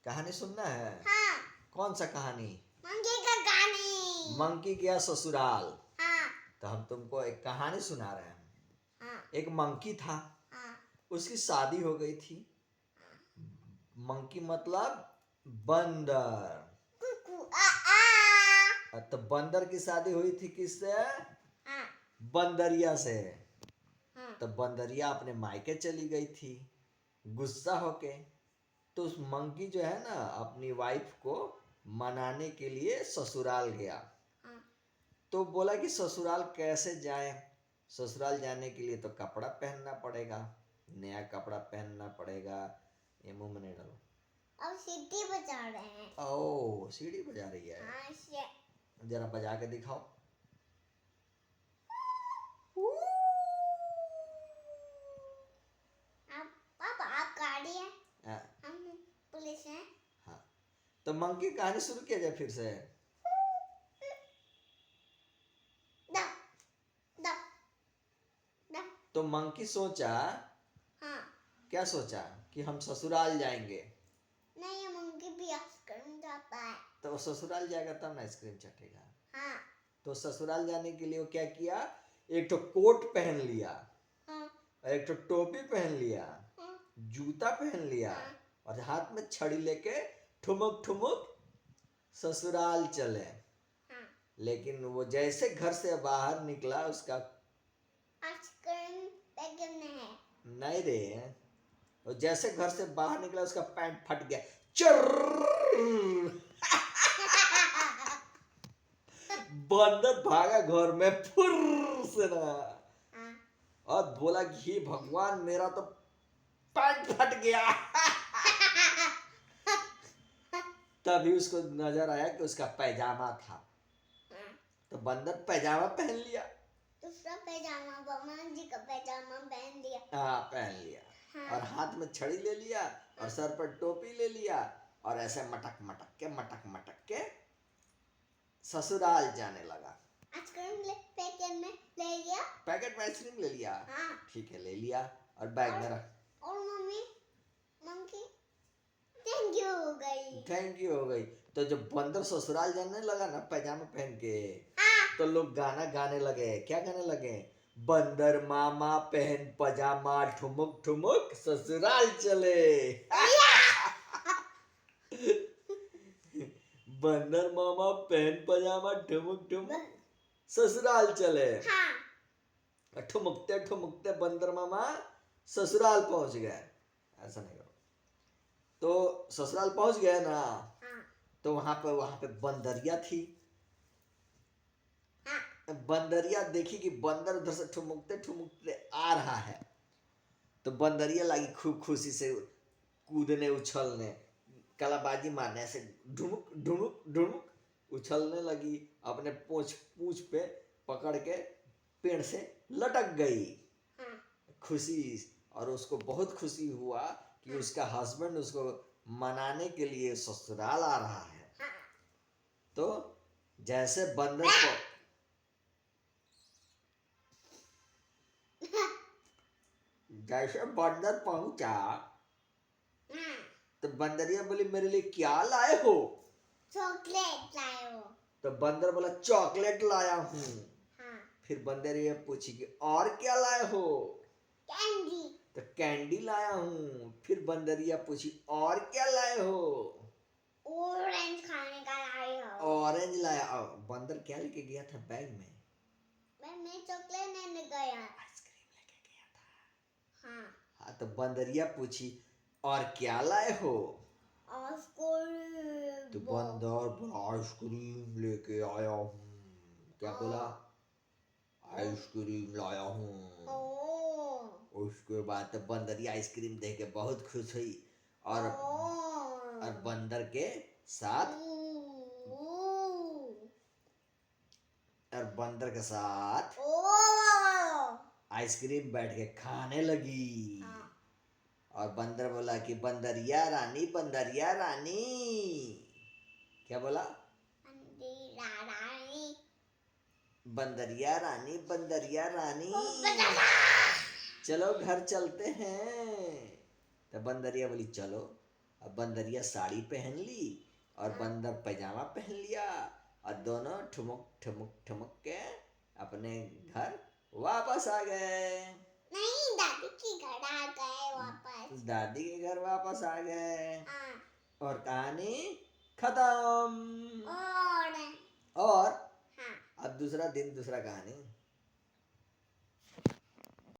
कहानी सुनना है? हाँ। कौन सा कहानी? मंकी का कहानी। मंकी गया ससुराल। हाँ। तो हम तुमको एक कहानी सुना रहे हैं। हाँ। एक मंकी था। हाँ। उसकी शादी हो गई थी। मंकी मतलब बंदर। कुकू आ। तो बंदर की शादी हुई थी किससे? हाँ। बंदरिया से। हाँ। तो बंदरिया अपने मायके चली गई थी गुस्सा होके। तो उस मंकी जो है ना अपनी वाइफ को मनाने के लिए ससुराल गया। हाँ। तो बोला कि ससुराल कैसे जाए। ससुराल जाने के लिए तो कपड़ा पहनना पड़ेगा, नया कपड़ा पहनना पड़ेगा। ये मुंह में नहीं डालो। अब सीटी बजा रहे हैं। ओ सीढ़ी बजा रही है। हाँ से। जरा बजा के दिखाओ। आप पापा आप गाड़ी है, हाँ। हम पुलिस हैं। हाँ तो मंकी कहानी शुरू किया जाए फिर से। दब दब दब। तो मंकी सोचा, हाँ। क्या सोचा कि हम ससुराल जाएंगे। नहीं ये मंकी भी आइसक्रीम खाता है। तो वो ससुराल जाएगा तब ना आइसक्रीम चटेगा। हाँ। तो ससुराल जाने के लिए वो क्या किया, एक तो कोट पहन लिया, हाँ। और एक तो टोपी पहन लिया, हाँ। जूता पहन लिया, हाँ। और हाथ में छड़ी लेके ठुमुक ठुमुक ससुराल चले। हाँ। लेकिन वो जैसे घर से बाहर निकला उसका आइसक्रीम पैकेट में है। नहीं रे, वो जैसे घर से बाहर निकला उसका पैंट फट गया। चर्र बंदर भागा घर में फुर्र से ना, हाँ। और बोला कि हे भगवान मेरा तो पैंट फट गया। तभी उसको नजर आया कि उसका पैजामा था। हाँ। तो बंदर पैजामा पहन लिया। दूसरा पैजामा भगवान जी का पैजामा पहन दिया। हाँ पहन लिया। हाँ। और हाथ में छड़ी ले लिया और सर पर टोपी ले लिया और ऐसे मटक मटक के ससुराल जाने लगा। आइसक्रीम पैकेट में ले लिया। पैकेट में आइसक्रीम ले लिया। हाँ। ठीक है ले लिया और बैग में रख। और मम्मी मंकी थैंक यू हो गई। थैंक यू हो गई। तो जब बंदर ससुराल जाने लगा ना पैजामा पहन के, हाँ। तो लोग गाना गाने लगे। क्या गाने लगे? बंदर मामा पहन पजामा ठुमुक ठुमुक ससुराल चले। बंदर मामा पहन पजामा ठुमुक ठुमुक ससुराल चले। हाँ। ठुमुकते ठुमुकते बंदर मामा ससुराल पहुंच गए। ऐसा नहीं करो। तो ससुराल पहुंच गए ना, हाँ। तो वहां पे बंदरिया थी। हाँ। बंदरिया देखी कि बंदर उधर से ठुमुकते ठुमुकते आ रहा है। तो बंदरिया लगी खूब खुशी से कूदने उछलने, कलाबाजी मारने से ढुमुक ढुमुक ढुमुक उछलने लगी। अपने पूंछ पे पकड़ के पेड़ से लटक गई। हाँ। खुशी, और उसको बहुत खुशी हुआ कि उसका हस्बैंड उसको मनाने के लिए ससुराल आ रहा है। हाँ। तो जैसे बंदर को जैसे बंदर पहुंचा हाँ। तो बंदरिया बोली मेरे लिए क्या लाए हो? चॉकलेट लाए हो। तो बंदर बोला चॉकलेट लाया हूँ। हाँ। फिर बंदरिया पूछी कि और क्या लाए हो? कैंडी। तो कैंडी लाया हूँ। फिर बंदरिया पूछी और क्या लाए हो? ऑरेंज खाने का लाए हो। ऑरेंज लाया। बंदर क्या लेके गया था बैग में? मैं चॉकलेट लेने गया। आइसक्रीम लेके गया था। हाँ। हाँ तो बंदरिया पूछी और क्या लाए हो? आइसक्रीम। तो बंदर बोला आइसक्रीम लेके आया हूँ। क्या बोला? आइसक्रीम लाया हूँ। उसके बाद तो बंदरिया आइसक्रीम देख के बहुत खुश हुई और बंदर के साथ आइसक्रीम बैठ के खाने लगी। और बंदर बोला कि बंदरिया रानी क्या बोला? बंदरिया रानी चलो घर चलते हैं। तो बंदरिया बोली चलो। अब बंदरिया साड़ी पहन ली और हाँ। बंदर पैजामा पहन लिया और दोनों ठुमुक ठुमुक ठुमुक के अपने घर वापस आ गए। नहीं, दादी के घर आ गए वापस। दादी के घर वापस आ गए हाँ। और कहानी खत्म। और और हाँ, अब दूसरा दिन दूसरा कहानी।